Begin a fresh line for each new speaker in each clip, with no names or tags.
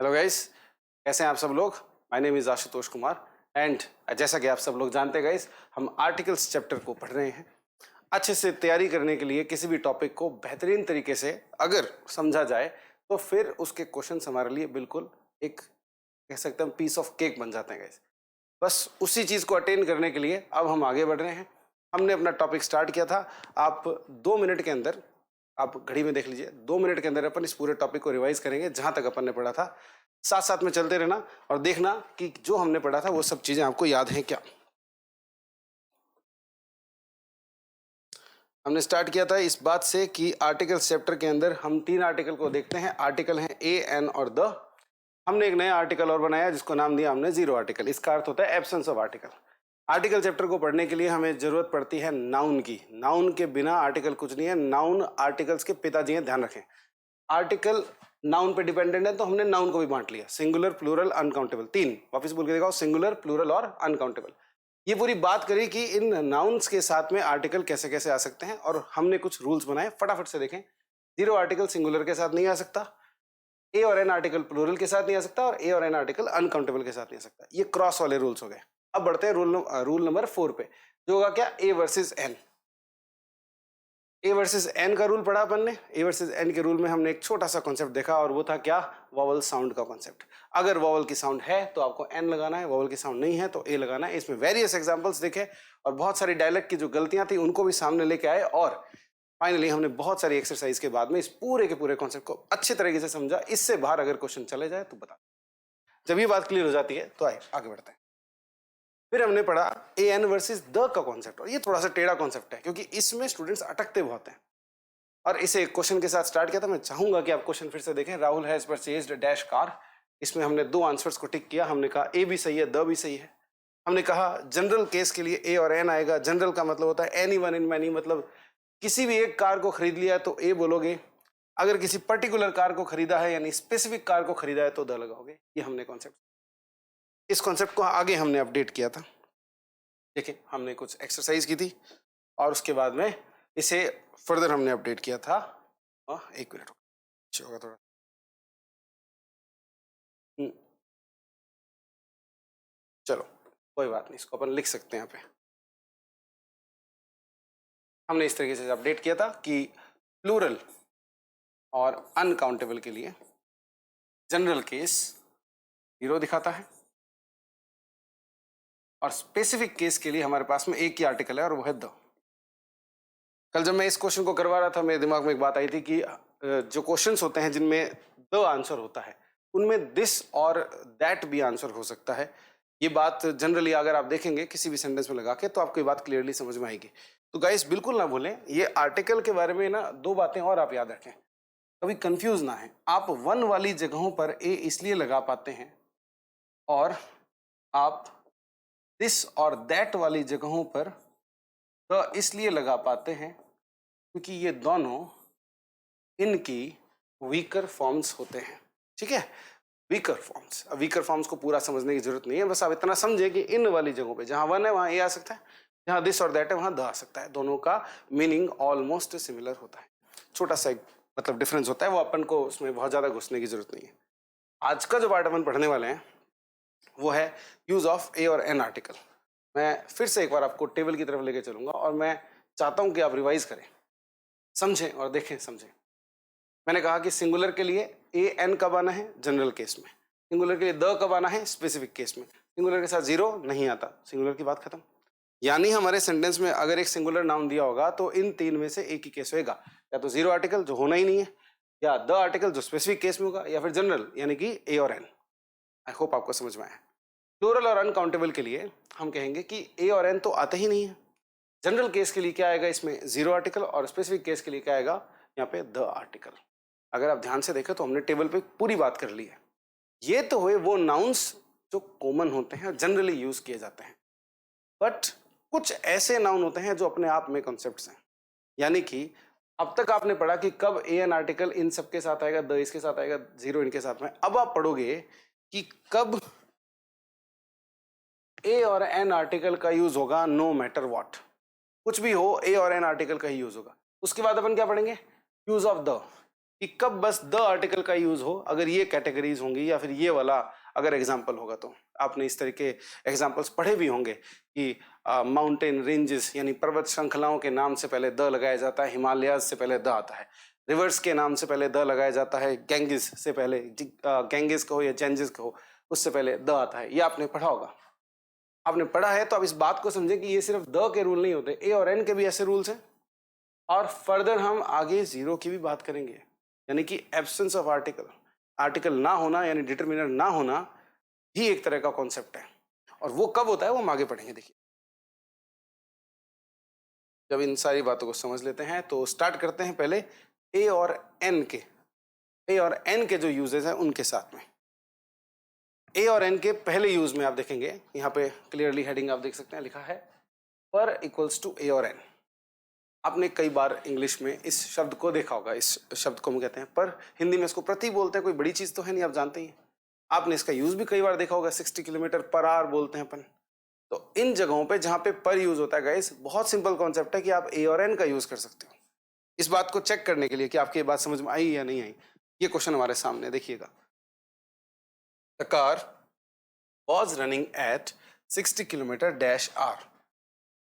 Hello guys, कैसे हैं आप सब लोग। My name is Ashutosh Kumar and जैसा कि आप सब लोग जानते हैं गाइस, हम आर्टिकल्स चैप्टर को पढ़ रहे हैं। अच्छे से तैयारी करने के लिए किसी भी टॉपिक को बेहतरीन तरीके से अगर समझा जाए तो फिर उसके क्वेश्चंस हमारे लिए बिल्कुल एक कह सकते हैं पीस ऑफ केक बन जाते हैं गाइस। बस उसी चीज़ को अटेन करने के लिए अब हम आगे बढ़ रहे हैं। हमने अपना टॉपिक स्टार्ट किया था। आप 2 मिनट के अंदर, आप घड़ी में देख लीजिए, 2 मिनट के अंदर अपन इस पूरे टॉपिक को रिवाइज करेंगे जहां तक अपन ने पढ़ा था। साथ साथ में चलते रहना और देखना कि जो हमने पढ़ा था वो सब चीजें आपको याद हैं क्या। हमने स्टार्ट किया था इस बात से कि आर्टिकल चैप्टर के अंदर हम 3 आर्टिकल को देखते हैं। आर्टिकल हैं ए, एन और द। हमने एक नया आर्टिकल और बनाया जिसको नाम दिया हमने जीरो आर्टिकल। इसका अर्थ होता है absence of article. Article chapter को पढ़ने के लिए हमें जरूरत पड़ती है नाउन की। नाउन के बिना आर्टिकल कुछ नहीं है। नाउन आर्टिकल्स के पिताजी हैं, ध्यान रखें। आर्टिकल नाउन पे डिपेंडेंट है तो हमने नाउन को भी बांट लिया, सिंगुलर, प्लूरल, अनकाउंटेबल। 3 वापस बोल के दिखाओ, सिंगुलर, प्लूरल और अनकाउंटेबल। ये पूरी बात करी कि इन नाउन्स के साथ में आर्टिकल कैसे कैसे आ सकते हैं और हमने कुछ रूल्स बनाए, फटाफट से देखें। जीरो आर्टिकल सिंगुलर के साथ नहीं आ सकता, ए और एन आर्टिकल प्लूरल के साथ नहीं आ सकता और ए और एन आर्टिकल अनकाउंटेबल के साथ नहीं आ सकता। ये क्रॉस वाले रूल्स हो गए। अब बढ़ते हैं रूल नंबर 4 पे, जो होगा क्या, a versus an. A versus an का रूल पढ़ा अपन ने। ए वर्सेस एन के रूल में हमने एक छोटा सा कॉन्सेप्ट देखा और वो था क्या, वॉवल साउंड का कॉन्सेप्ट। अगर वॉवल की साउंड है तो आपको एन लगाना है, वॉवल की साउंड नहीं है तो ए लगाना है। इसमें वेरियस एग्जांपल्स देखे और बहुत सारी डायलेक्ट की जो गलतियां थी उनको भी सामने लेके आए और फाइनली हमने बहुत सारी एक्सरसाइज के बाद में इस पूरे के पूरे कॉन्सेप्ट को अच्छे तरीके से समझा। इससे बाहर अगर क्वेश्चन चले जाए तो बता। जब ये बात क्लियर हो जाती है तो आगे बढ़ते हैं। फिर हमने पढ़ा ए एन वर्सेस द का कॉन्सेप्ट, और ये थोड़ा सा टेढ़ा कॉन्सेप्ट है क्योंकि इसमें स्टूडेंट्स अटकते बहुत हैं। और इसे क्वेश्चन के साथ स्टार्ट किया था। मैं चाहूंगा कि आप क्वेश्चन फिर से देखें। Rahul has purchased dash car. इसमें हमने 2 आंसर्स को टिक किया। हमने कहा ए भी सही है, द भी सही है। हमने कहा जनरल केस के लिए ए और एन आएगा। जनरल का मतलब होता है एनी वन इन मैनी, मतलब किसी भी एक कार को खरीद लिया तो ए बोलोगे। अगर किसी पर्टिकुलर कार को खरीदा है यानी स्पेसिफिक कार को खरीदा है तो द लगाओगे। ये हमने कॉन्सेप्ट, इस कॉन्सेप्ट को आगे हमने अपडेट किया था। देखिए, हमने कुछ एक्सरसाइज की थी और उसके बाद में इसे फर्दर हमने अपडेट किया था। एक मिनट होगा थोड़ा। चलो कोई बात नहीं, इसको अपन लिख सकते हैं यहाँ पे। हमने इस तरीके से अपडेट किया था कि प्लूरल और अनकाउंटेबल के लिए जनरल केस 0 दिखाता है और स्पेसिफिक केस के लिए हमारे पास में एक ही आर्टिकल है और वो है द। कल जब मैं इस क्वेश्चन को करवा रहा था मेरे दिमाग में एक बात आई थी कि जो क्वेश्चंस होते हैं जिनमें द आंसर होता है उनमें दिस और दैट भी आंसर हो सकता है। ये बात जनरली अगर आप देखेंगे किसी भी सेंटेंस में लगा के तो आपको ये बात क्लियरली समझ में आएगी। तो गाइस बिल्कुल ना भूलें, ये आर्टिकल के बारे में ना 2 बातें और आप याद रखें, कभी कंफ्यूज ना है। आप वन वाली जगहों पर ए इसलिए लगा पाते हैं और आप दिस और दैट वाली जगहों पर द इसलिए लगा पाते हैं क्योंकि ये दोनों इनकी वीकर फॉर्म्स होते हैं। ठीक है, वीकर फॉर्म्स। अब वीकर फॉर्म्स को पूरा समझने की जरूरत नहीं है, बस आप इतना समझे कि इन वाली जगहों पे जहां वन है वहां ए आ सकता है, जहां दिस और दैट है वहां द आ सकता है। दोनों का मीनिंग ऑलमोस्ट सिमिलर होता है। छोटा सा एक मतलब डिफरेंस होता है, वो अपन को उसमें बहुत ज्यादा घुसने की जरूरत नहीं है। आज का जो पार्ट अपन पढ़ने वाले हैं वो है यूज ऑफ ए और एन आर्टिकल। मैं फिर से एक बार आपको टेबल की तरफ लेके चलूंगा और मैं चाहता हूं कि आप रिवाइज करें, समझें और देखें समझें। मैंने कहा कि सिंगुलर के लिए ए एन कब आना है, जनरल केस में। सिंगुलर के लिए द कब आना है, स्पेसिफिक केस में। सिंगुलर के साथ 0 नहीं आता, सिंगुलर की बात खत्म। यानी हमारे सेंटेंस में अगर एक सिंगुलर नाउन दिया होगा तो इन 3 में से एक ही केस होगा, या तो जीरो आर्टिकल जो होना ही नहीं है, या द आर्टिकल जो स्पेसिफिक केस में होगा, या फिर जनरल यानी कि ए और एन। आई होप आपको समझ में आया। प्लूरल और अनकाउंटेबल के लिए हम कहेंगे कि ए और एन तो आते ही नहीं है। जनरल केस के लिए क्या आएगा, इसमें जीरो आर्टिकल, और स्पेसिफिक केस के लिए क्या आएगा, यहाँ पे द आर्टिकल। अगर आप ध्यान से देखें तो हमने टेबल पे पूरी बात कर ली है। ये तो हुए वो नाउन्स जो कॉमन होते हैं और जनरली यूज किए जाते हैं, बट कुछ ऐसे नाउन होते हैं जो अपने आप में कॉन्सेप्ट्स हैं। यानी कि अब तक आपने पढ़ा कि कब ए एन आर्टिकल इन सब के साथ आएगा, द इसके साथ आएगा, जीरो इनके साथ में। अब आप पढ़ोगे कि कब ए और एन आर्टिकल का यूज होगा, नो मैटर व्हाट, कुछ भी हो ए और एन आर्टिकल का ही यूज होगा। उसके बाद अपन क्या पढ़ेंगे, यूज ऑफ द। कि कब बस द आर्टिकल का यूज हो अगर ये कैटेगरीज होंगी या फिर ये वाला अगर एग्जाम्पल होगा। तो आपने इस तरह के एग्जाम्पल्स पढ़े भी होंगे कि माउंटेन रेंजेस यानी पर्वत श्रृंखलाओं के नाम से पहले द लगाया जाता है, हिमालयाज से पहले द आता है, रिवर्स के नाम से पहले द लगाया जाता है, गैंगिस से पहले, गैंगिस कहो या चेंजिस कहो, उससे पहले द आता है। ये आपने पढ़ा होगा। आपने पढ़ा है तो आप इस बात को समझें कि ये सिर्फ द के रूल नहीं होते, ए और एन के भी ऐसे रूल्स हैं। और फर्दर हम आगे जीरो की भी बात करेंगे, यानी कि एब्सेंस ऑफ आर्टिकल, आर्टिकल ना होना यानी डिटरमिनर ना होना भी एक तरह का कॉन्सेप्ट है। और वो कब होता है वो हम आगे पढ़ेंगे। देखिए, जब इन सारी बातों को समझ लेते हैं तो स्टार्ट करते हैं पहले ए और एन के, ए और एन के जो यूजेस हैं उनके साथ में। ए और एन के पहले यूज में आप देखेंगे, यहाँ पे क्लियरली हेडिंग आप देख सकते हैं, लिखा है पर इक्वल्स टू ए और एन। आपने कई बार इंग्लिश में इस शब्द को देखा होगा, इस शब्द को हम कहते हैं पर, हिंदी में इसको प्रति बोलते हैं, कोई बड़ी चीज तो है नहीं, आप जानते ही हैं। आपने इसका यूज भी कई बार देखा होगा, 60 किलोमीटर पर आवर बोलते हैं अपन। तो इन जगहों पे जहां पे पर यूज होता है गाइस, बहुत सिंपल कॉन्सेप्ट है कि आप ए और एन का यूज कर सकते हो। इस बात को चेक करने के लिए कि आपकी ये बात समझ में आई या नहीं आई, ये क्वेश्चन हमारे सामने देखिएगा। The car was running at 60 kilometre dash R.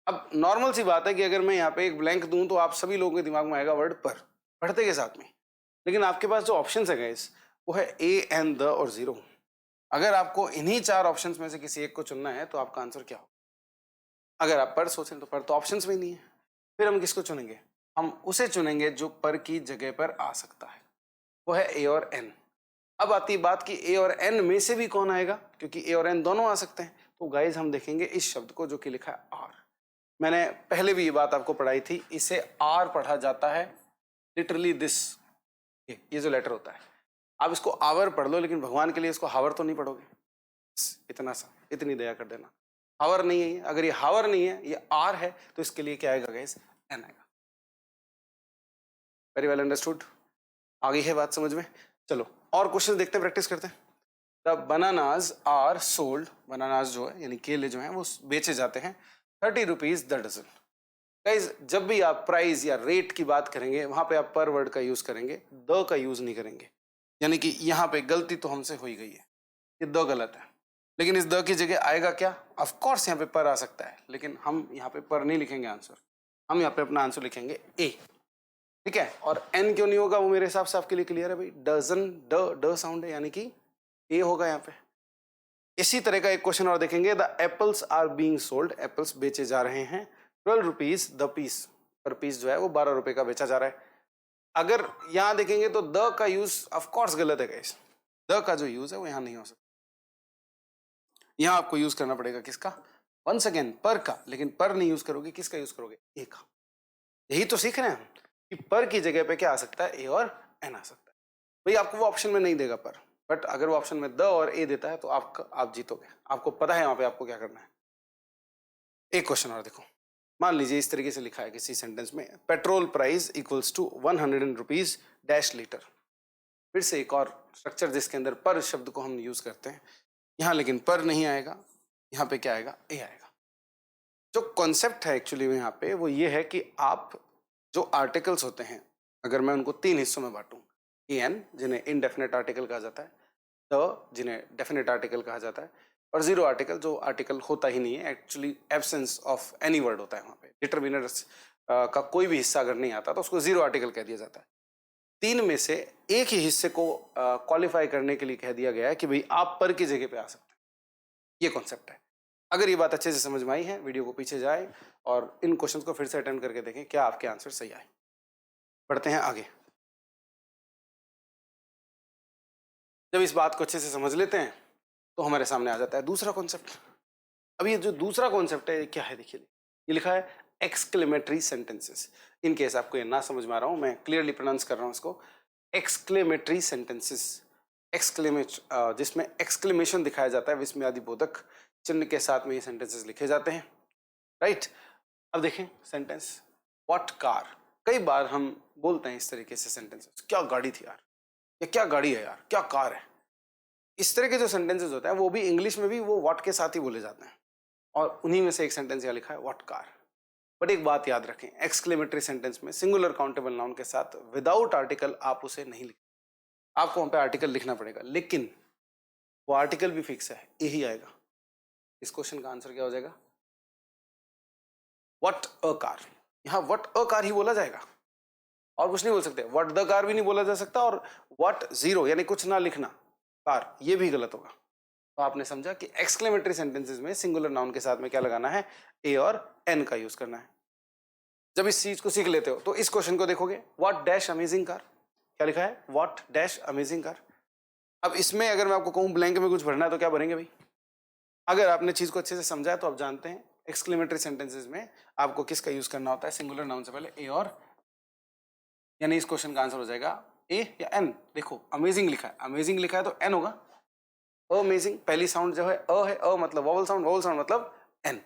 अब नॉर्मल सी बात है कि अगर मैं यहाँ पे एक ब्लैंक दूं तो आप सभी लोगों के दिमाग में आएगा वर्ड पर, पढ़ते के साथ में। लेकिन आपके पास जो ऑप्शन है गाइस वो है ए एन द और जीरो। अगर आपको इन्हीं चार ऑप्शंस में से किसी एक को चुनना है तो आपका आंसर क्या होगा? अगर आप पर सोचें तो पर तो ऑप्शंस में नहीं है, फिर हम किसको चुनेंगे? हम उसे चुनेंगे जो पर की जगह पर आ सकता है, वो है ए और एन। अब आती है बात कि ए और एन में से भी कौन आएगा, क्योंकि ए और एन दोनों आ सकते हैं। तो गाइज हम देखेंगे इस शब्द को जो कि लिखा है आर। मैंने पहले भी ये बात आपको पढ़ाई थी, इसे आर पढ़ा जाता है लिटरली दिस, ये जो लेटर होता है। आप इसको आवर पढ़ लो, लेकिन भगवान के लिए इसको हावर तो नहीं पढ़ोगे। इतना सा, इतनी दया कर देना। हावर नहीं है ये, अगर ये हावर नहीं है, ये आर है, तो इसके लिए क्या आएगा गाइस? एन आएगा। वेरी वेल अंडरस्टूड, आ गई है बात समझ में। चलो और क्वेश्चन देखते हैं, प्रैक्टिस करते हैं। The bananas are sold, bananas जो है यानी केले जो हैं वो बेचे जाते हैं 30 रुपीज द डजन। गाइस जब भी आप प्राइस या रेट की बात करेंगे वहां पे आप पर वर्ड का यूज करेंगे, द का यूज नहीं करेंगे। यानी कि यहाँ पे गलती तो हमसे हो ही गई है, ये द गलत है। लेकिन इस द की जगह आएगा क्या? ऑफ कोर्स यहाँ पे पर आ सकता है, लेकिन हम यहाँ पे पर नहीं लिखेंगे आंसर, हम यहाँ पे अपना आंसर लिखेंगे ए। ठीक है, और एन क्यों नहीं होगा वो मेरे हिसाब से आपके लिए क्लियर है भाई। डजन ड साउंड है, यानी कि ए होगा यहाँ पे। इसी तरह का एक क्वेश्चन और देखेंगे। The apples are being sold, apples बेचे जा रहे हैं 12 rupees the piece, per piece जो है वो 12 रुपए का बेचा जा रहा है। अगर यहाँ देखेंगे तो द का यूज ऑफ कोर्स गलत है गाइस, द का जो यूज है वो यहाँ नहीं हो सकता। यहाँ आपको यूज करना पड़ेगा किसका? वंस अगेन पर का, लेकिन पर नहीं यूज करोगे, किसका यूज करोगे? ए का। यही तो सीख रहे हैं हम कि पर की जगह पे क्या आ सकता है? ए और एन आ सकता है। भाई आपको वो ऑप्शन में नहीं देगा पर, बट अगर वो ऑप्शन में द और ए देता है तो आप जीतोगे, आपको पता है वहां पे आपको क्या करना है। एक क्वेश्चन और देखो, मान लीजिए इस तरीके से लिखा है किसी सेंटेंस में, petrol price equals to 100 rupees dash litre. फिर से एक और स्ट्रक्चर जिसके अंदर पर शब्द को हम यूज करते हैं। यहाँ लेकिन पर नहीं आएगा, यहाँ पे क्या आएगा? ए आएगा। जो कॉन्सेप्ट है एक्चुअली में यहाँ पे वो ये है कि आप जो आर्टिकल्स होते हैं, अगर मैं उनको 3 हिस्सों में बांटूं, ए एन जिन्हें इनडेफिनेट आर्टिकल कहा जाता है, द जिन्हें डेफिनेट आर्टिकल कहा जाता है, और जीरो आर्टिकल जो आर्टिकल होता ही नहीं है, actually absence of any word होता है वहाँ पे। डिटरमिनर्स का कोई भी हिस्सा अगर नहीं आता तो उसको जीरो आर्टिकल कह दिया जाता है। 3 में से एक ही हिस्से को क्वालिफाई करने के लिए कह दिया गया है कि भाई आप पर की जगह पे आ सकते हैं। ये कॉन्सेप्ट है। अगर ये बात अच्छे से समझ में आई है, वीडियो को पीछे जाए और इन क्वेश्चंस को फिर से अटेम्प्ट करके देखें क्या आपके आंसर सही आए। बढ़ते हैं आगे। जब इस बात को अच्छे से समझ लेते हैं तो हमारे सामने आ जाता है दूसरा कॉन्सेप्ट। अब ये जो दूसरा कॉन्सेप्ट है ये क्या है? देखिए, ये लिखा है एक्सक्लेमेटरी सेंटेंसेस। इन केस आपको ये ना समझ में आ रहा हूँ, मैं क्लियरली प्रोनाउंस कर रहा हूँ इसको, एक्सक्लेमेटरी सेंटेंसेस। जिसमें एक्सक्लेमेशन दिखाया जाता है, विस्मयादि बोधक चिन्ह के साथ में ये सेंटेंसेस लिखे जाते हैं, राइट। अब देखें सेंटेंस व्हाट कार। कई बार हम बोलते हैं इस तरीके से सेंटेंसेस, क्या गाड़ी थी यार, या क्या गाड़ी है यार, क्या कार है। इस तरह के जो सेंटेंसेस होते हैं वो भी इंग्लिश में भी वो व्हाट के साथ ही बोले जाते हैं, और उन्हीं में से एक सेंटेंस यहाँ लिखा है व्हाट कार। बट एक बात याद रखें, एक्सक्लेमेटरी सेंटेंस में सिंगुलर काउंटेबल नाउन के साथ विदाउट आर्टिकल आप उसे नहीं लिख, आपको वहां पे आर्टिकल लिखना पड़ेगा, लेकिन वो आर्टिकल भी फिक्स है, यही आएगा। इस क्वेश्चन का आंसर क्या हो जाएगा? What a car. यहां व्हाट अ कार ही बोला जाएगा और कुछ नहीं बोल सकते। व्हाट द कार भी नहीं बोला जा सकता, और व्हाट जीरो यानी कुछ ना लिखना कार, ये भी गलत होगा। तो आपने समझा कि एक्सक्लेमेटरी सेंटेंसेस में सिंगुलर नाउन के साथ में क्या लगाना है? ए और एन का यूज करना है। जब इस चीज को सीख लेते हो तो इस क्वेश्चन को देखोगे, व्हाट डैश अमेजिंग कार, क्या लिखा है? What dash amazing car. अब इसमें अगर मैं आपको कहूं ब्लैंक में कुछ भरना है तो क्या भरेंगे भाई? अगर आपने चीज को अच्छे से समझा है तो आप जानते हैं एक्सक्लेमेटरी सेंटेंसेस में आपको किसका यूज करना होता है? सिंगुलर नाउन से पहले ए और, यानी इस क्वेश्चन का आंसर हो जाएगा ए या एन। देखो अमेजिंग लिखा है, अमेजिंग लिखा है तो एन होगा। अमेजिंग पहली साउंड जो है अ है, अ मतलब वोवल साउंड मतलब एन।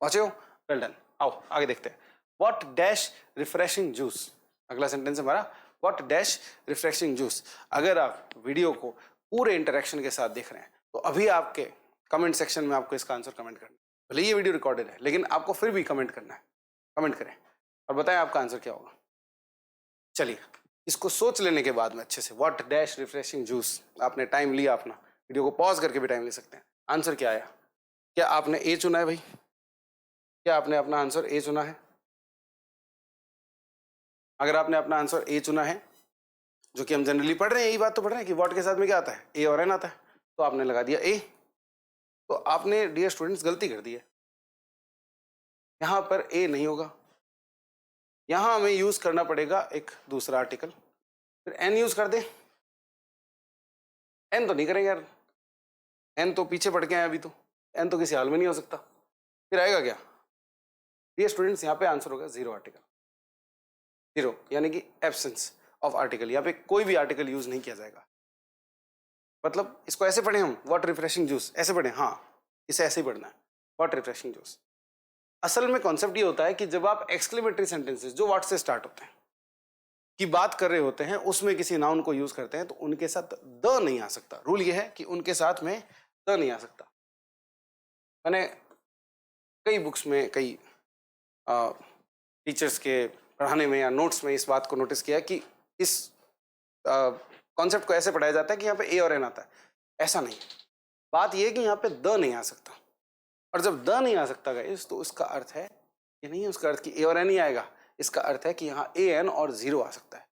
पहुंचे हो? Well done. आओ आगे देखते हैं। व्हाट डैश रिफ्रेशिंग जूस, अगला सेंटेंस हमारा व्हाट डैश रिफ्रेशिंग जूस। अगर आप वीडियो को पूरे इंटरेक्शन के साथ देख रहे हैं तो अभी आपके कमेंट सेक्शन में आपको इसका आंसर कमेंट करना है। भले ये वीडियो रिकॉर्डेड है लेकिन आपको फिर भी कमेंट करना है। कमेंट करें और बताएं आपका आंसर क्या होगा। चलिए इसको सोच लेने के बाद में अच्छे से, व्हाट डैश रिफ्रेशिंग जूस, आपने टाइम लिया अपना, वीडियो को पॉज करके भी टाइम ले सकते हैं। आंसर क्या आया? क्या आपने ए चुना है भाई? क्या आपने अपना आंसर ए चुना है? अगर आपने अपना आंसर ए चुना है, जो कि हम जनरली पढ़ रहे हैं, यही बात तो पढ़ रहे हैं कि व्हाट के साथ में क्या आता है? ए और एन आता है, तो आपने लगा दिया ए। तो आपने डियर स्टूडेंट्स गलती कर दी है, यहां पर ए नहीं होगा, यहां हमें यूज करना पड़ेगा एक दूसरा आर्टिकल। फिर एन यूज कर दे, एन तो नहीं करेंगे यार, एन तो पीछे पड़ के आए अभी, तो एन तो किसी हाल में नहीं हो सकता। फिर आएगा क्या? डियर स्टूडेंट्स यहाँ पे आंसर होगा जीरो आर्टिकल, जीरो यानी कि एब्सेंस ऑफ आर्टिकल। यहाँ पे कोई भी आर्टिकल यूज नहीं किया जाएगा। मतलब इसको ऐसे पढ़े हम, व्हाट रिफ्रेशिंग जूस, ऐसे पढ़े, हाँ इसे ऐसे ही पढ़ना है, व्हाट रिफ्रेशिंग जूस। असल में कॉन्सेप्ट ये होता है कि जब आप एक्सक्लेमेटरी सेंटेंसेस जो व्हाट से स्टार्ट होते हैं की बात कर रहे होते हैं, उसमें किसी नाउन को यूज करते हैं तो उनके साथ द नहीं आ सकता। रूल ये है कि उनके साथ में द नहीं आ सकता। मैंने कई बुक्स में, कई टीचर्स के पढ़ाने में या नोट्स में इस बात को नोटिस किया कि इस कॉन्सेप्ट को ऐसे पढ़ाया जाता है कि यहाँ पे ए और एन आता है। ऐसा नहीं, बात यह है कि यहाँ पे द नहीं आ सकता, और जब द नहीं आ सकता गाइस तो उसका अर्थ है, ये नहीं है उसका अर्थ कि ए और एन ही आएगा, इसका अर्थ है कि यहाँ ए एन और जीरो आ सकता है।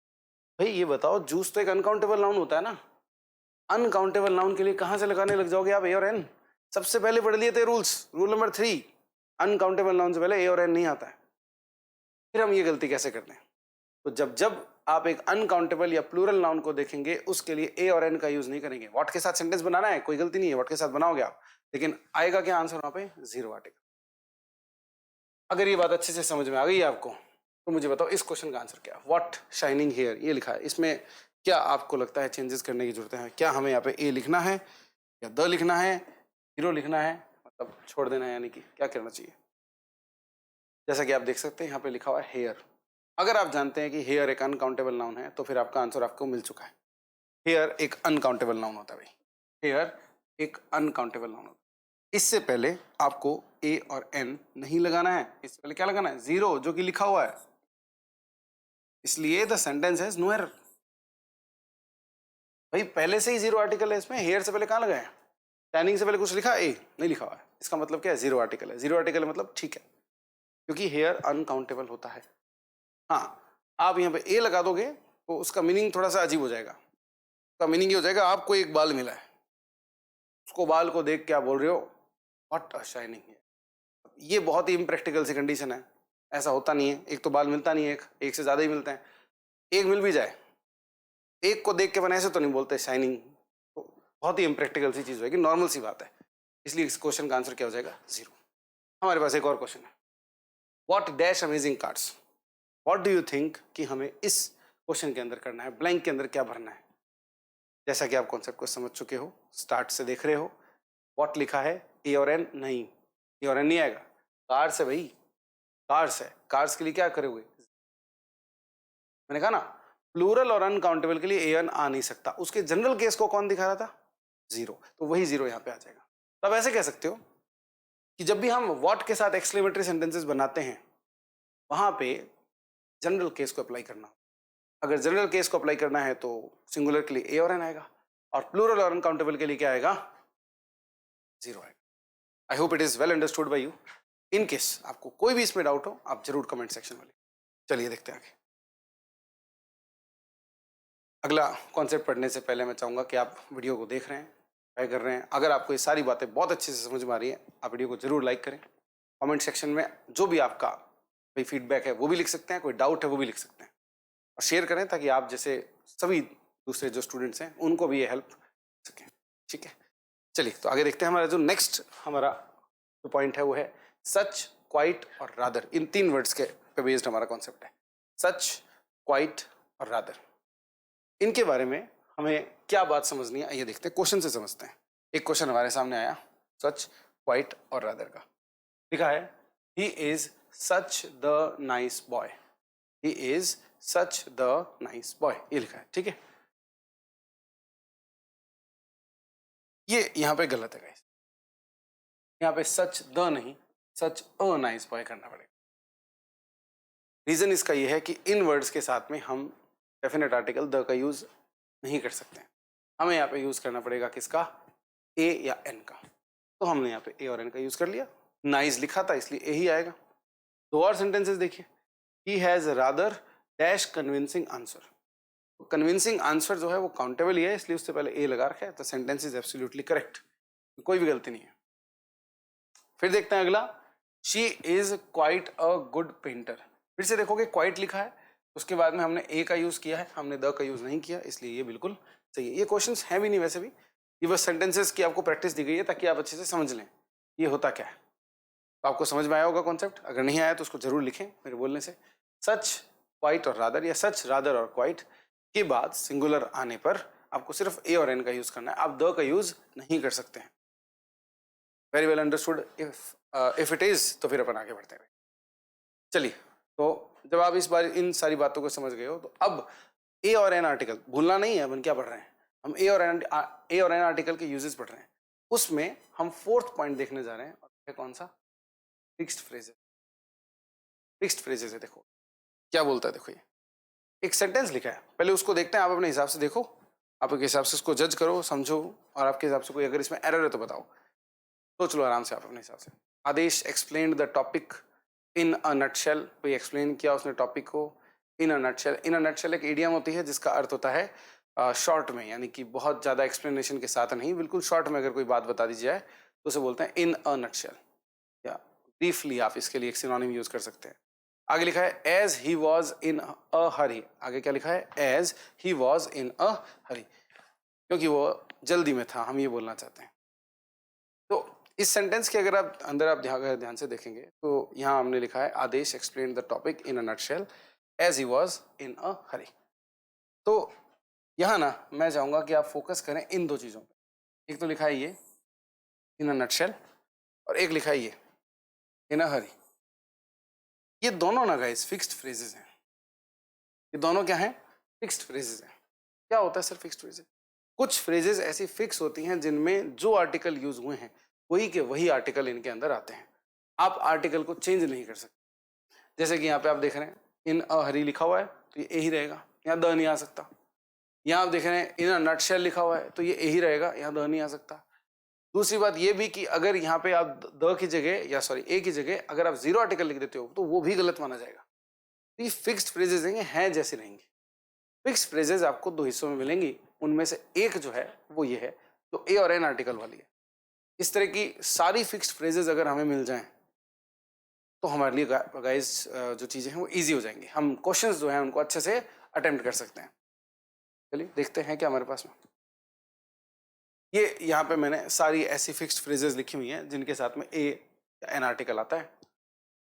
भाई ये बताओ, जूस तो एक अनकाउंटेबल नाउन होता है ना, अनकाउंटेबल नाउन के लिए कहाँ से लगाने लग जाओगे आप ए और एन? सबसे पहले पढ़ लिए थे rules, rule number 3, uncountable noun से पहले ए और एन नहीं आता है। फिर हम ये गलती कैसे करते हैं? तो जब जब आप एक अनकाउंटेबल या प्लूरल नाउन को देखेंगे उसके लिए ए और एन का यूज नहीं करेंगे। व्हाट के साथ सेंटेंस बनाना है, कोई गलती नहीं है, व्हाट के साथ बनाओगे आप, लेकिन आएगा क्या आंसर वहां पे? Zero article. अगर ये बात अच्छे से समझ में आ गई है आपको तो मुझे बताओ इस क्वेश्चन का आंसर क्या? व्हाट शाइनिंग हेयर, ये लिखा है, इसमें क्या आपको लगता है चेंजेस करने की जरूरत है? क्या हमें यहाँ पे ए लिखना है या द लिखना है, जीरो लिखना है, मतलब छोड़ देना है, यानी कि क्या करना चाहिए? जैसा कि आप देख सकते हैं यहाँ पे लिखा हुआ है हेयर। अगर आप जानते हैं कि हेयर एक अनकाउंटेबल नाउन है तो फिर आपका आंसर आपको मिल चुका है। हेयर एक अनकाउंटेबल नाउन होता है भाई, हेयर एक अनकाउंटेबल नाउन होता है। इससे पहले आपको ए और एन नहीं लगाना है, इससे पहले क्या लगाना है? जीरो, जो कि लिखा हुआ है। इसलिए द सेंटेंस है नो एरर। भाई पहले से ही जीरो आर्टिकल है इसमें, हेयर से पहले कहाँ लगा है? टैनिंग से पहले कुछ लिखा? ए नहीं लिखा हुआ है, इसका मतलब क्या है? जीरो आर्टिकल है। जीरो आर्टिकल मतलब ठीक है, क्योंकि हेयर अनकाउंटेबल होता है। हाँ, आप यहाँ पे ए लगा दोगे तो उसका मीनिंग थोड़ा सा अजीब हो जाएगा। उसका मीनिंग ये हो जाएगा, आपको एक बाल मिला है, उसको बाल को देख के आप बोल रहे हो व्हाट अ शाइनिंग हेयर। ये बहुत ही इम्प्रैक्टिकल सी कंडीशन है, ऐसा होता नहीं है। एक तो बाल मिलता नहीं है, एक से ज्यादा ही मिलते हैं। एक मिल भी जाए, एक को देख के अपन ऐसे तो नहीं बोलते शाइनिंग, तो बहुत ही इम्प्रैक्टिकल सी चीज होगी, नॉर्मल सी बात है। इसलिए इस क्वेश्चन का आंसर क्या हो जाएगा? जीरो। हमारे पास एक और क्वेश्चन है, what dash amazing cards. What do you think कि हमें इस क्वेश्चन के अंदर करना है, ब्लैंक के अंदर क्या भरना है? जैसा कि आप कॉन्सेप्ट को समझ चुके हो, स्टार्ट से देख रहे हो, व्हाट लिखा है, ए और एन नहीं, ए और एन नहीं आएगा, कार्स है भाई, कार्स है। कार्स के लिए क्या करोगे? मैंने कहा ना, प्लूरल और अनकाउंटेबल के लिए ए एन आ नहीं सकता। उसके जनरल केस को कौन दिखा रहा था? जीरो, तो वही जीरो यहाँ पे आ जाएगा। तब ऐसे कह सकते हो कि जब भी हम व्हाट के साथ एक्सक्लेमेटरी सेंटेंसेस बनाते हैं वहाँ पे जनरल केस को अप्लाई करना। अगर जनरल केस को अप्लाई करना है तो सिंगुलर के लिए ए और एन आएगा, और प्लूरल और अनकाउंटेबल के लिए क्या आएगा? 0 आएगा। I hope it is well understood by you. In case आपको कोई भी इसमें डाउट हो, आप जरूर कमेंट सेक्शन में लिखें। चलिए देखते हैं आगे। अगला कॉन्सेप्ट पढ़ने से पहले मैं चाहूँगा कि आप वीडियो को देख रहे हैं, ट्राई कर रहे हैं। अगर आपको ये सारी बातें बहुत अच्छे से समझ में आ रही है, आप वीडियो को जरूर लाइक करें। कमेंट सेक्शन में जो भी आपका कोई फीडबैक है वो भी लिख सकते हैं, कोई डाउट है वो भी लिख सकते हैं, और शेयर करें ताकि आप जैसे सभी दूसरे जो स्टूडेंट्स हैं उनको भी ये हेल्प सकें। ठीक है, चलिए तो आगे देखते हैं। हमारा जो नेक्स्ट हमारा जो पॉइंट है वो है सच, क्वाइट और रादर। इन 3 वर्ड्स के पे बेस्ड हमारा कॉन्सेप्ट है, सच, क्वाइट और रादर। इनके बारे में हमें क्या बात समझनी है, ये देखते हैं, क्वेश्चन से समझते हैं। एक क्वेश्चन हमारे सामने आया सच, क्वाइट और रादर का। लिखा है he is such the nice boy, he is such the nice boy, ये लिखा है। ठीक है, ये यहां पे गलत है गाइस। यहाँ पे सच द नहीं, सच अ नाइस बॉय करना पड़ेगा। रीजन इसका ये है कि इन वर्ड्स के साथ में हम डेफिनेट आर्टिकल द का यूज नहीं कर सकते हैं। हमें यहाँ पे यूज करना पड़ेगा किसका? ए या एन का। तो हमने यहाँ पे ए और एन का यूज कर लिया। नाइस लिखा था इसलिए ए ही आएगा। 2 और सेंटेंसेस देखिए, he has rather dash convincing answer. Convincing answer जो है वो काउंटेबल ही है, इसलिए उससे पहले ए लगा रखा है, तो सेंटेंस इज एब्सोल्युटली करेक्ट, कोई भी गलती नहीं है। फिर देखते हैं अगला, she is quite a good painter. फिर से देखोगे क्वाइट लिखा है, उसके बाद में हमने ए का यूज किया है, हमने द का यूज नहीं किया, इसलिए ये बिल्कुल सही है। ये क्वेश्चंस हैं भी नहीं वैसे भी, ये बस सेंटेंसेस की आपको प्रैक्टिस दी गई है ताकि आप अच्छे से समझ लें ये होता क्या है। तो आपको समझ में आया होगा कॉन्सेप्ट, अगर नहीं आया तो उसको जरूर लिखें मेरे बोलने से। सच, क्वाइट और रादर, या सच, रादर और क्वाइट के बाद सिंगुलर आने पर आपको सिर्फ ए और एन का यूज करना है, आप द का यूज नहीं कर सकते हैं। Very well understood. If it is तो फिर अपन आगे बढ़ते हैं। चलिए, तो जब आप इस बार इन सारी बातों को समझ गए हो, तो अब ए और एन आर्टिकल भूलना नहीं है। अपन क्या पढ़ रहे हैं? हम ए और एन आर्टिकल के यूजेस पढ़ रहे हैं। उसमें हम 4th पॉइंट देखने जा रहे हैं, और है कौन सा? Fixed phrases. फिक्स्ड फ्रेजेस है, देखो क्या बोलता है। देखो ये एक सेंटेंस लिखा है, पहले उसको देखते हैं, आप अपने हिसाब से देखो, आपके हिसाब से उसको जज करो, समझो, और आपके हिसाब से कोई अगर इसमें एरर है तो बताओ। सोच लो आराम से आप अपने हिसाब से। Aadesh explained the topic in a nutshell, कोई एक्सप्लेन किया उसने टॉपिक को in a nutshell. In a nutshell एक इडियम होती है जिसका अर्थ होता है शॉर्ट में, यानी कि बहुत ज़्यादा एक्सप्लेनेशन के साथ नहीं, बिल्कुल शॉर्ट में अगर कोई बात बता दी जाए तो उसे बोलते हैं इन अ नटशेल, या ब्रीफली आप इसके लिए एक सिनोनिम यूज कर सकते हैं। आगे लिखा है as he was in a हरी। आगे क्या लिखा है? As he was in a हरी, क्योंकि वो जल्दी में था, हम ये बोलना चाहते हैं। तो इस सेंटेंस के अगर आप अंदर आप ध्यान से देखेंगे तो यहाँ हमने लिखा है Aadesh explain the topic in a nutshell as he was in a hurry. तो यहाँ ना मैं चाहूँगा कि आप फोकस करें इन 2 चीज़ों पे। एक तो लिखा है ये इन अ नटशेल, और एक लिखा है ये इन अ हरी। ये दोनों ना गाइस फिक्स्ड फ्रेजेस हैं। ये दोनों क्या हैं? फिक्स्ड फ्रेजेस हैं। क्या होता है सर फिक्स्ड फ्रेजेस? कुछ फ्रेजेस ऐसी फिक्स होती हैं जिनमें जो आर्टिकल यूज हुए हैं वही के वही आर्टिकल इनके अंदर आते हैं। आप आर्टिकल को चेंज नहीं कर सकते। जैसे कि यहाँ पे आप देख रहे हैं इन अ हरी लिखा हुआ है तो ये ए ही रहेगा, यहाँ द नहीं आ सकता। यहाँ आप देख रहे हैं इन अ नटशेल लिखा हुआ है तो ये ए ही रहेगा, यहाँ द नहीं आ सकता। दूसरी बात ये भी कि अगर यहाँ पे आप द की जगह या सॉरी ए की जगह अगर आप 0 आर्टिकल लिख देते हो तो वो भी गलत माना जाएगा। तो ये फिक्स्ड फ्रेजेस हैं जैसे रहेंगे। फिक्स्ड फ्रेजेस आपको 2 हिस्सों में मिलेंगी, उनमें से एक जो है वो ये है जो ए और एन आर्टिकल वाली है। इस तरह की सारी फिक्स्ड फ्रेजेस अगर हमें मिल जाएं तो हमारे लिए गाइस जो चीज़ें हैं वो इजी हो जाएंगी, हम क्वेश्चंस जो हैं उनको अच्छे से अटेम्प्ट कर सकते हैं। चलिए देखते हैं क्या हमारे पास में। ये यहाँ पे मैंने सारी ऐसी फिक्स्ड फ्रेजेस लिखी हुई हैं जिनके साथ में ए या एन आर्टिकल आता है।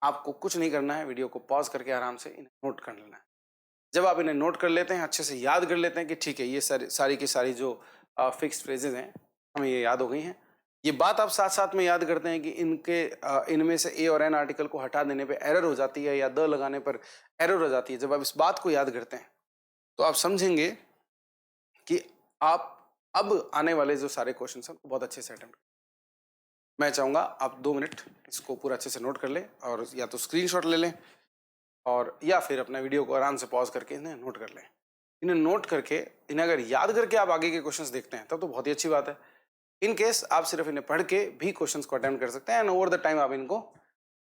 आपको कुछ नहीं करना है, वीडियो को पॉज करके आराम से इन्हें नोट कर लेना है। जब आप इन्हें नोट कर लेते हैं, अच्छे से याद कर लेते हैं कि ठीक है ये सारी की सारी जो फिक्स्ड फ्रेजेस हैं हमें ये याद हो गई हैं, ये बात आप साथ साथ में याद करते हैं कि इनमें से ए और एन आर्टिकल को हटा देने पे एरर हो जाती है या द लगाने पर एरर हो जाती है। जब आप इस बात को याद करते हैं तो आप समझेंगे कि आप अब आने वाले जो सारे क्वेश्चन हैं उनको बहुत अच्छे से अटेम्प्ट। मैं चाहूँगा आप 2 मिनट इसको पूरा अच्छे से नोट कर लें और या तो स्क्रीनशॉट ले लें और या फिर अपना वीडियो को आराम से पॉज करके इन्हें नोट कर लें। इन्हें नोट करके इन्हें अगर याद करके आप आगे के क्वेश्चंस देखते हैं तब तो बहुत ही अच्छी बात है। इन केस आप सिर्फ इन्हें पढ़ के भी क्वेश्चंस को अटेम्प्ट कर सकते हैं एंड ओवर द टाइम आप इनको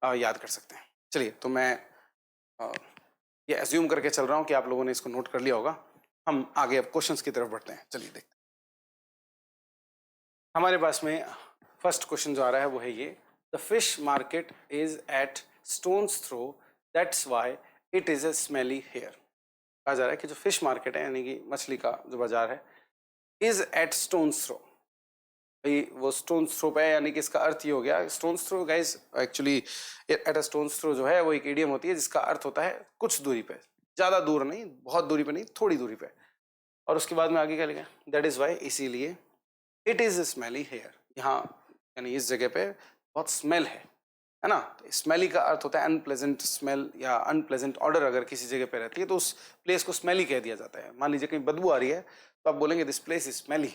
याद कर सकते हैं। चलिए, तो मैं ये एज्यूम करके चल रहा हूँ कि आप लोगों ने इसको नोट कर लिया होगा। हम आगे अब क्वेश्चंस की तरफ बढ़ते हैं। चलिए देखते हैं। हमारे पास में फर्स्ट क्वेश्चन जो आ रहा है वो है ये, the fish market is at stones throw, that's why it is a smelly here. कहा जा रहा है कि जो फिश मार्केट है यानी कि मछली का जो बाजार है, इज एट स्टोन्स थ्रो, भाई वो स्टोन्स थ्रो पे है, यानी कि इसका अर्थ ये हो गया, stone's throw guys actually at a stone's throw जो है वो एक इडियम होती है जिसका अर्थ होता है कुछ दूरी पे, ज्यादा दूर नहीं, बहुत दूरी पे नहीं, थोड़ी दूरी पे। और उसके बाद में आगे क्या लिखा, दैट इज वाई, इसीलिए, इट इज स्मेली हेयर, यहाँ यानी इस जगह पे बहुत स्मेल है ना। स्मेली का अर्थ होता है अनप्लेजेंट स्मेल या अनप्लेजेंट ऑर्डर। अगर किसी जगह पे रहती है तो उस प्लेस को स्मेली कह दिया जाता है। मान लीजिए कहीं बदबू आ रही है तो आप बोलेंगे दिस प्लेस इज स्मेली,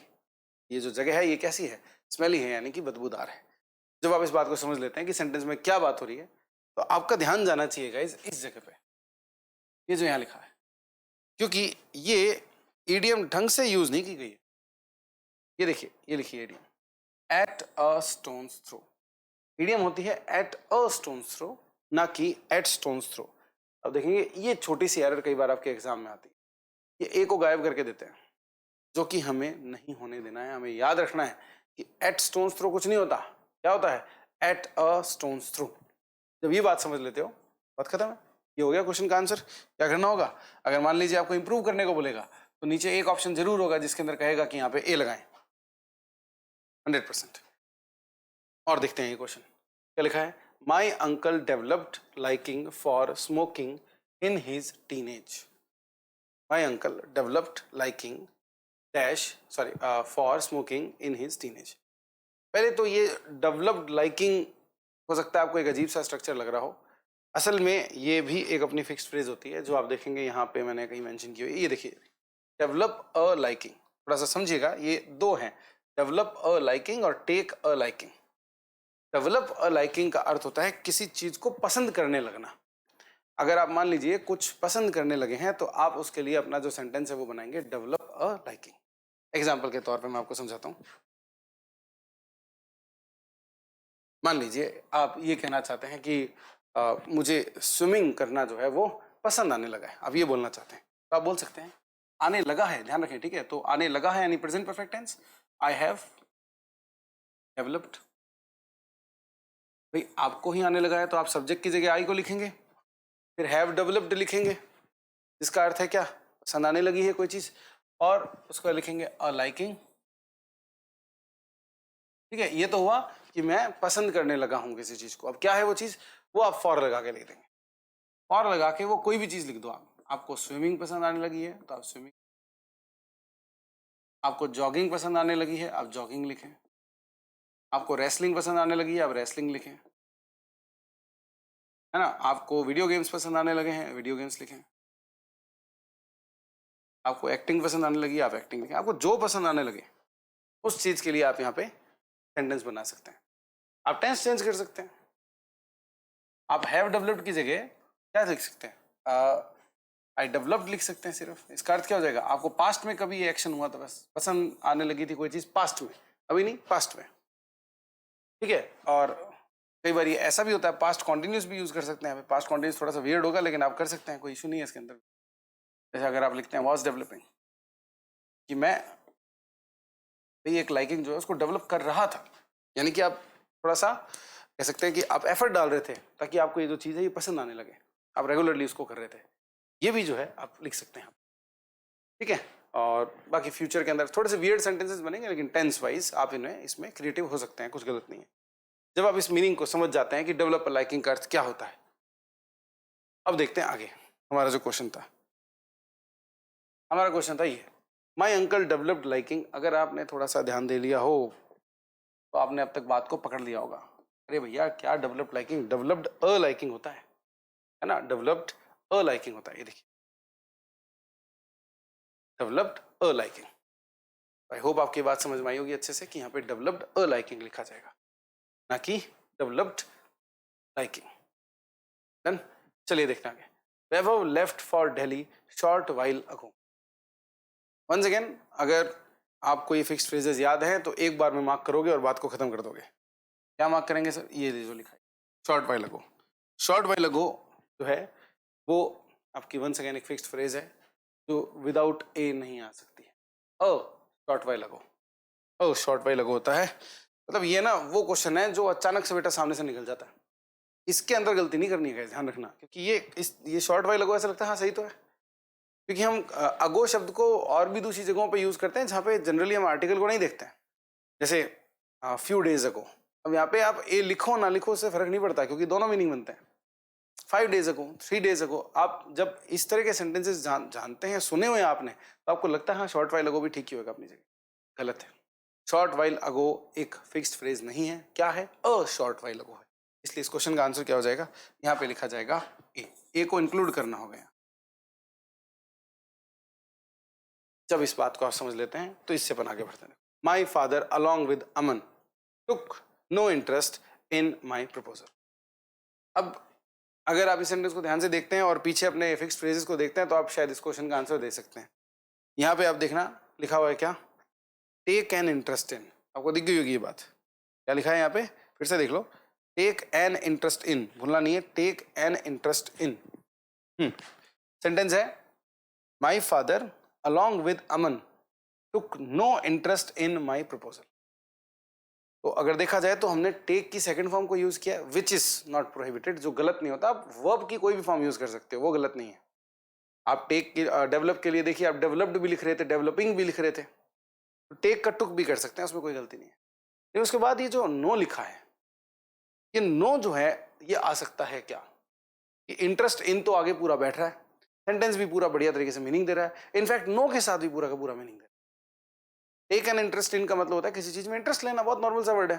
ये जो जगह है ये कैसी है, स्मेली है, यानी कि बदबूदार है। जब आप इस बात को समझ लेते हैं कि सेंटेंस में क्या बात हो रही है तो आपका ध्यान जाना चाहिए गाइस इस जगह पे, ये जो यहाँ लिखा है, क्योंकि ये ईडियम ढंग से यूज नहीं की गई है। ये देखिए, ये लिखिए idiom, at a stone's throw. Idiom होती है एट अ स्टोन्स थ्रो, ना कि एट स्टोन्स थ्रो। अब देखेंगे ये छोटी सी एरर कई बार आपके एग्जाम में आती है, ये ए को गायब करके देते हैं, जो कि हमें नहीं होने देना है। हमें याद रखना है कि एट स्टोन्स थ्रो कुछ नहीं होता, क्या होता है, एट अ स्टोन्स थ्रो। जब ये बात समझ लेते हो बात खत्म है, ये हो गया क्वेश्चन का आंसर। क्या करना होगा, अगर मान लीजिए आपको इंप्रूव करने को बोलेगा तो नीचे एक ऑप्शन जरूर होगा जिसके अंदर कहेगा कि यहाँ पे ए लगाएं 100%। और देखते हैं ये क्वेश्चन क्या लिखा है, my uncle developed liking for smoking in his teenage. My uncle developed liking dash sorry for smoking in his teenage. पहले तो ये डेवलप्ड लाइकिंग हो सकता है आपको एक अजीब सा स्ट्रक्चर लग रहा हो, असल में ये भी एक अपनी फिक्स्ड फ्रेज होती है जो आप देखेंगे यहाँ पे मैंने कहीं मेंशन की हुई है। ये देखिए, डेवलप अ लाइकिंग, थोड़ा सा समझिएगा, ये दो हैं, डेवलप अ लाइकिंग और take a liking. Develop a liking का अर्थ होता है किसी चीज को पसंद करने लगना। अगर आप मान लीजिए कुछ पसंद करने लगे हैं तो आप उसके लिए अपना जो सेंटेंस है वो बनाएंगे डेवलप अ लाइकिंग। एग्जाम्पल के तौर पे मैं आपको समझाता हूँ। मान लीजिए आप ये कहना चाहते हैं कि मुझे स्विमिंग करना जो है वो पसंद आने लगा है, आप ये बोलना चाहते हैं तो आप बोल सकते हैं आने लगा है, ध्यान रखें, ठीक है। तो आने लगा है यानी present perfect tense, I have developed. भाई आपको ही आने लगा है तो आप सब्जेक्ट की जगह आई को लिखेंगे, फिर हैव डेवलप्ड लिखेंगे जिसका अर्थ है क्या, पसंद आने लगी है कोई चीज, और उसको लिखेंगे अ लाइकिंग। ठीक है, ये तो हुआ कि मैं पसंद करने लगा हूं किसी चीज को। अब क्या है वो चीज, वो आप फॉर लगा के लिख देंगे। फॉर लगा के वो कोई भी चीज लिख दो आप। आपको स्विमिंग पसंद आने लगी है तो आप स्विमिंग, आपको जॉगिंग पसंद आने लगी है आप जॉगिंग लिखें, आपको रेसलिंग पसंद आने लगी है आप रेसलिंग लिखें, है ना। आपको वीडियो गेम्स पसंद आने लगे हैं वीडियो गेम्स लिखें, आपको एक्टिंग पसंद आने लगी आप एक्टिंग लिखें। आपको जो पसंद आने लगे उस चीज के लिए आप यहाँ पे सेंटेंस बना सकते हैं। आप टेंस चेंज कर सकते हैं, आप हैव डेवलप्ड की जगह क्या लिख सकते हैं, आई डेवलप्ड लिख सकते हैं सिर्फ। इसका अर्थ क्या हो जाएगा, आपको पास्ट में कभी ये एक्शन हुआ तो बस पसंद आने लगी थी कोई चीज पास्ट में, अभी नहीं पास्ट में, ठीक है। और कई बार ये ऐसा भी होता है, पास्ट कॉन्टिन्यूस भी यूज कर सकते हैं। पास्ट कॉन्टिन्यूस थोड़ा सा वियर्ड होगा लेकिन आप कर सकते हैं, कोई इशू नहीं है इसके अंदर। जैसे अगर आप लिखते हैं वॉज डेवलपिंग, कि मैं एक लाइकिंग जो है उसको डेवलप कर रहा था, यानी कि आप थोड़ा सा कह सकते हैं कि आप एफर्ट डाल रहे थे ताकि आपको ये जो चीज़ है ये पसंद आने लगे, आप रेगुलरली उसको कर रहे थे। ये भी जो है आप लिख सकते हैं, ठीक है। और बाकी फ्यूचर के अंदर थोड़े से वियर्ड सेंटेंसेस बनेंगे लेकिन टेंस वाइज आप इन्हें इसमें क्रिएटिव हो सकते हैं, कुछ गलत नहीं है जब आप इस मीनिंग को समझ जाते हैं कि डेवलप लाइकिंग का अर्थ क्या होता है। अब देखते हैं आगे हमारा जो क्वेश्चन था, हमारा क्वेश्चन था ये, माई अंकल डेवलप्ड लाइकिंग। अगर आपने थोड़ा सा ध्यान दे लिया हो तो आपने अब तक बात को पकड़ लिया होगा। अरे भैया क्या developed liking, developed a liking होता है ना, डेवलप्ड अ लाइकिंग होता है। ये देखिए developed a liking. I hope आपकी बात समझ में आई होगी अच्छे से कि यहाँ पे डेवलप्ड अ लाइकिंग लिखा जाएगा ना कि डेवलप्ड लाइकिंग। डन, चलिए देखते हैं आगे। Vaibhav left for Delhi short while ago. Once again, अगर आपको ये फिक्स्ड फ्रेजेस याद हैं तो एक बार में मार्क करोगे और बात को खत्म कर दोगे। क्या मार्क करेंगे सर? ये जो लिखा है शॉर्ट वाइल अगो। शॉर्ट वाइल अगो जो है वो आपकी वंस अगेन एक फिक्स्ड फ्रेज है जो विदाउट ए नहीं आ सकती है। ओ शॉर्ट वाइल अगो, ओ शॉर्ट वाइल अगो होता है। मतलब ये ना वो क्वेश्चन है जो अचानक से बेटा सामने से निकल जाता है। इसके अंदर गलती नहीं करनी है, ध्यान रखना, क्योंकि ये शॉर्ट वाइल अगो ऐसा लगता है हाँ सही तो है, क्योंकि हम अगो शब्द को और भी दूसरी जगहों पे यूज करते हैं जहाँ पे जनरली हम आर्टिकल को नहीं देखते हैं, जैसे फ्यू डेज अगो। अब यहाँ पे आप ए लिखो ना लिखो उससे फर्क नहीं पड़ता क्योंकि दोनों मीनिंग बनते हैं। 5 डेज अगो, 3 डेज अगो, आप जब इस तरह के सेंटेंसेस जानते हैं, सुने हुए हैं आपने, तो आपको लगता है हाँ शॉर्ट वाइल अगो भी ठीक ही होगा अपनी जगह। गलत है। शॉर्ट वाइल अगो एक फिक्स्ड फ्रेज नहीं है। क्या है? अ शॉर्ट वाइल अगो है। इसलिए इस क्वेश्चन का आंसर क्या हो जाएगा? यहाँ पे लिखा जाएगा ए को इंक्लूड करना होगा। जब इस बात को आप समझ लेते हैं तो इससे अपन आगे बढ़ते हैं। My father along with Aman took no interest in my proposal. अब अगर आप इस सेंटेंस को ध्यान से देखते हैं और पीछे अपने फिक्स्ड फ्रेजेस को देखते हैं तो आप शायद इस क्वेश्चन का आंसर दे सकते हैं। यहाँ पे आप देखना लिखा हुआ है क्या? Take an interest in. आपको दिख गई होगी ये बात। क्या लिखा है यहाँ पे? फिर से देख लो। टेक एन इंटरेस्ट इन, भूलना नहीं है, take an interest in. Sentence है my father along with Aman took no interest in my proposal। तो अगर देखा जाए तो हमने टेक की सेकंड फॉर्म को यूज किया विच इज नॉट प्रोहिबिटेड, जो गलत नहीं होता। आप वर्ब की कोई भी फॉर्म यूज कर सकते हो, वो गलत नहीं है। आप टेक की डेवलप के लिए देखिए, आप डेवलप्ड भी लिख रहे थे, डेवलपिंग भी लिख रहे थे, तो टेक का टुक भी कर सकते हैं, उसमें कोई गलती नहीं है। लेकिन उसके बाद ये जो नो लिखा है, ये नो जो है ये आ सकता है क्या? ये इंटरेस्ट इन तो आगे पूरा बैठ रहा है, सेंटेंस भी पूरा बढ़िया तरीके से मीनिंग दे रहा है, इनफैक्ट नो के साथ भी पूरा का पूरा मीनिंग दे रहा है। टेक एन इंटरेस्ट इन का मतलब होता है किसी चीज में इंटरेस्ट लेना, बहुत नॉर्मल सा वर्ड है।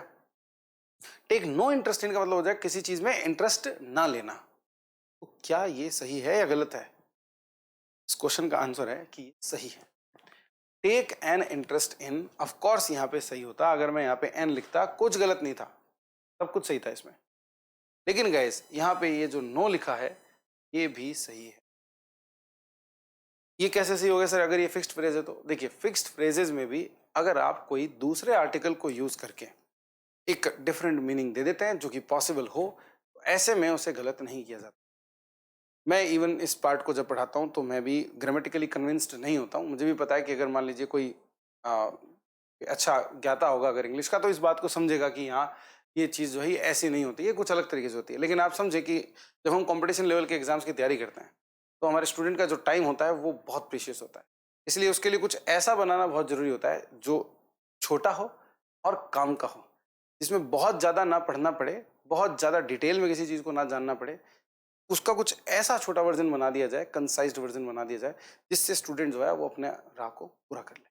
टेक नो इंटरेस्ट इन का मतलब होता है किसी चीज में इंटरेस्ट ना लेना। तो क्या ये सही है या गलत है? इस क्वेश्चन का आंसर है कि सही है। Take an interest in, of course यहाँ पे सही होता। अगर मैं यहाँ पे एन लिखता कुछ गलत नहीं था, सब कुछ सही था इसमें। लेकिन गाइस यहाँ पे ये जो नो लिखा है ये भी सही है। ये कैसे सही हो गया सर अगर ये फिक्स्ड फ्रेज है? तो देखिए फिक्स्ड फ्रेजेस में भी अगर आप कोई दूसरे आर्टिकल को यूज करके एक डिफरेंट मीनिंग दे देते हैं जो कि पॉसिबल हो, तो ऐसे में उसे गलत नहीं किया जाता। मैं इवन इस पार्ट को जब पढ़ाता हूँ तो मैं भी ग्रामेटिकली कन्विंस्ड नहीं होता हूँ। मुझे भी पता है कि अगर मान लीजिए कोई अच्छा ज्ञाता होगा अगर इंग्लिश का, तो इस बात को समझेगा कि हाँ ये चीज़ जो है ऐसी नहीं होती है, कुछ अलग तरीके से होती है। लेकिन आप समझे कि जब हम कॉम्पिटिशन लेवल के एग्जाम्स की तैयारी करते हैं तो हमारे स्टूडेंट का जो टाइम होता है वो बहुत प्रीशियस होता है। इसलिए उसके लिए कुछ ऐसा बनाना बहुत जरूरी होता है जो छोटा हो और काम का हो, जिसमें बहुत ज़्यादा ना पढ़ना पड़े, बहुत ज़्यादा डिटेल में किसी चीज़ को ना जानना पड़े। उसका कुछ ऐसा छोटा वर्जन बना दिया जाए, कंसाइज्ड वर्जन बना दिया जाए, जिससे स्टूडेंट जो है वो अपने राह को पूरा कर ले।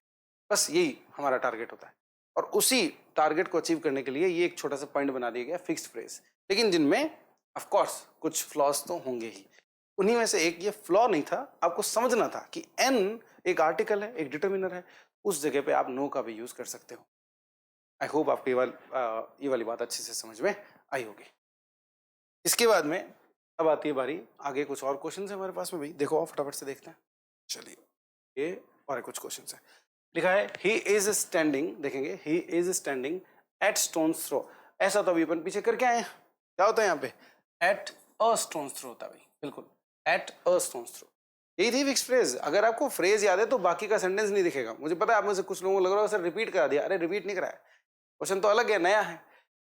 बस यही हमारा टारगेट होता है। और उसी टारगेट को अचीव करने के लिए ये एक छोटा सा पॉइंट बना दिया गया फिक्स्ड फ्रेज, लेकिन जिनमें ऑफ कोर्स कुछ फ्लॉज तो होंगे ही। उन्हीं में से एक ये फ्लॉ नहीं था, आपको समझना था कि एन एक आर्टिकल है, एक डिटर्मिनर है, उस जगह पे आप नो का भी यूज कर सकते हो। आई होप आपको ये वाली बात अच्छे से समझ में आई होगी। इसके बाद में अब आती है बारी, आगे कुछ और क्वेश्चन है हमारे पास में भाई, देखो फटाफट से देखते हैं। चलिए ये और कुछ क्वेश्चन है। लिखा है ही इज स्टैंडिंग, देखेंगे he is standing at stones throw. ऐसा तो अभी अपन पीछे करके आए हैं, क्या होता है यहाँ पे? एट अ स्टोन्स थ्रो होता है भाई, बिल्कुल एट अ स्टोन्स थ्रो। यही थी फिक्स फ्रेज। अगर आपको फ्रेज याद है तो बाकी का सेंटेंस नहीं दिखेगा। मुझे पता है आप में से कुछ लोगों को लग रहा है सर रिपीट करा दिया। अरे रिपीट नहीं कराया, क्वेश्चन तो अलग है, नया है,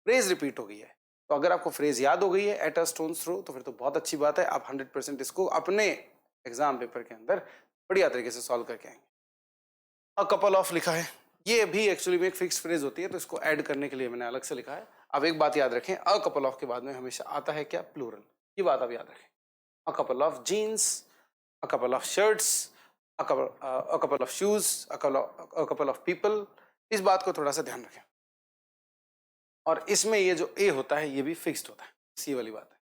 फ्रेज रिपीट हो गई है। तो अगर आपको फ्रेज याद हो गई है एट अ स्टोन्स थ्रो, तो फिर तो बहुत अच्छी बात है। आप 100% इसको अपने एग्जाम पेपर के अंदर बढ़िया तरीके से सॉल्व करके आएंगे। अ कपल ऑफ लिखा है, ये भी एक्चुअली में एक फिक्स फ्रेज होती है, तो इसको ऐड करने के लिए मैंने अलग से लिखा है। अब एक बात याद रखें, अ कपल ऑफ के बाद में हमेशा आता है क्या? प्लूरल। ये बात आप याद रखें। A couple of jeans, a couple of shirts, a couple of shoes, a couple of people. इस बात को थोड़ा सा ध्यान रखें। और इसमें ये जो ए होता है ये भी फिक्स्ड होता है, सी वाली बात है।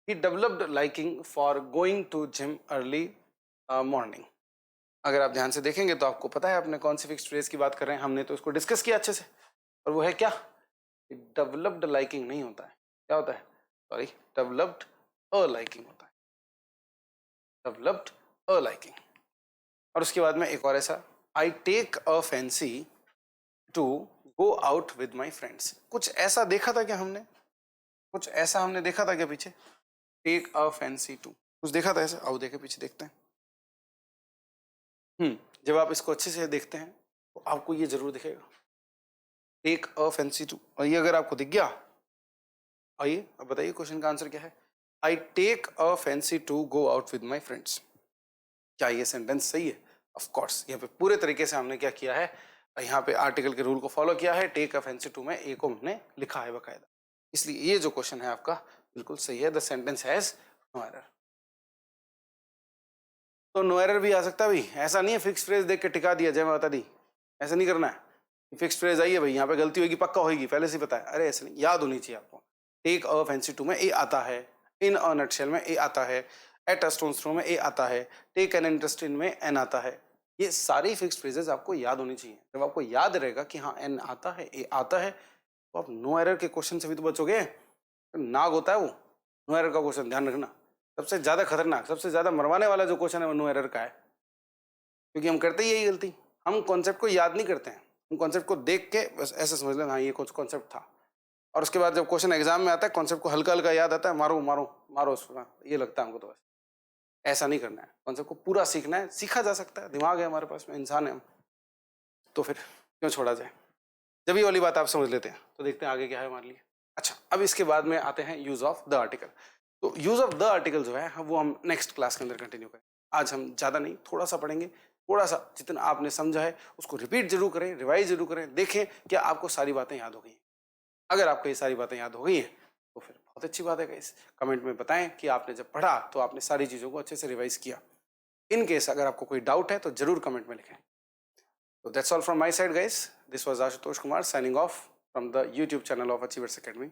He developed liking for going to gym early morning. अगर आप ध्यान से देखेंगे तो आपको पता है अपने कौन सी फिक्स्ड फ्रेज की बात कर रहे हैं। हमने तो इसको डिस्कस किया अच्छे से, और वो है क्या? डेवलप्ड लाइकिंग नहीं होता है, क्या होता है? सॉरी, डेवलप्ड अ लाइकिंग होता है। Developed a liking. और उसके बाद में एक और ऐसा, I take a fancy to go out with my friends. कुछ ऐसा देखा था क्या हमने? कुछ ऐसा हमने देखा था क्या पीछे? टेक अ फैंसी टू, कुछ देखा था ऐसा? आओ देखे पीछे देखते हैं। जब आप इसको अच्छे से देखते हैं तो आपको ये जरूर दिखेगा, टेक अ फैंसी टू। और ये अगर आपको दिख गया, आइए अब बताइए क्वेश्चन का आंसर क्या है? I take a fancy to go out with my friends. क्या ये सेंटेंस सही है? Of course. यहाँ पे पूरे तरीके से हमने क्या किया है, यहाँ पे आर्टिकल के रूल को फॉलो किया है। टेक अ फैंसी टू में ए को हमने लिखा है बकायदा, इसलिए ये जो क्वेश्चन है आपका बिल्कुल सही है। The sentence has no error. तो नो एरर भी आ सकता है भाई, ऐसा नहीं है फिक्स फ्रेज देख के टिका दिया जय माता दी, ऐसा नहीं करना है। फिक्स फ्रेज आई है भाई, यहाँ पे गलती होगी पक्का होगी, पहले से पता है। अरे ऐसा नहीं, याद होनी चाहिए आपको। टेक अ फैंसी टू में ए आता है, इन अ नटशेल में ए आता है, एट अ स्टोन्स थ्रो में ए आता है, टेक एन इंटरेस्ट इन में एन आता है। ये सारी फिक्स फ्रेजेस आपको याद होनी चाहिए। जब आपको याद रहेगा कि हाँ एन आता है, ए आता है, तो आप नो एरर के क्वेश्चन से भी तो बचोगे। नाग होता है वो नो एरर का क्वेश्चन, ध्यान रखना। सबसे ज्यादा खतरनाक, सबसे ज्यादा मरवाने वाला जो क्वेश्चन है वो नो एरर का है, क्योंकि हम करते ही यही गलती। हम कॉन्सेप्ट को याद नहीं करते हैं, हम कॉन्सेप्ट को देख के बस ऐसे समझ लें हाँ ये कुछ कॉन्सेप्ट था, और उसके बाद जब क्वेश्चन एग्जाम में आता है कॉन्सेप्ट को हल्का हल्का याद आता है, मारो मारो मारो उसको, ये लगता है हमको। तो बस ऐसा नहीं करना है, कॉन्सेप्ट को पूरा सीखना है। सीखा जा सकता है, दिमाग है हमारे पास में, इंसान है हम, तो फिर क्यों छोड़ा जाए। जब ये वाली बात आप समझ लेते हैं तो देखते हैं आगे क्या है हमारे लिए। अच्छा, अब इसके बाद में आते हैं यूज ऑफ द आर्टिकल। तो यूज ऑफ द आर्टिकल जो है वो हम नेक्स्ट क्लास के अंदर कंटिन्यू करें। आज हम ज़्यादा नहीं, थोड़ा सा पढ़ेंगे, थोड़ा सा जितना आपने समझा है उसको रिपीट जरूर करें, रिवाइज जरूर करें, देखें क्या आपको सारी बातें याद हो गई हैं। अगर आपको ये सारी बातें याद हो गई हैं तो फिर बहुत अच्छी बात है गाइस। कमेंट में बताएं कि आपने जब पढ़ा तो आपने सारी चीज़ों को अच्छे से रिवाइज किया। इन केस अगर आपको कोई डाउट है तो जरूर कमेंट में लिखें। So that's all from my side guys. This was Ashutosh Kumar signing off from the YouTube channel of Achievers Academy.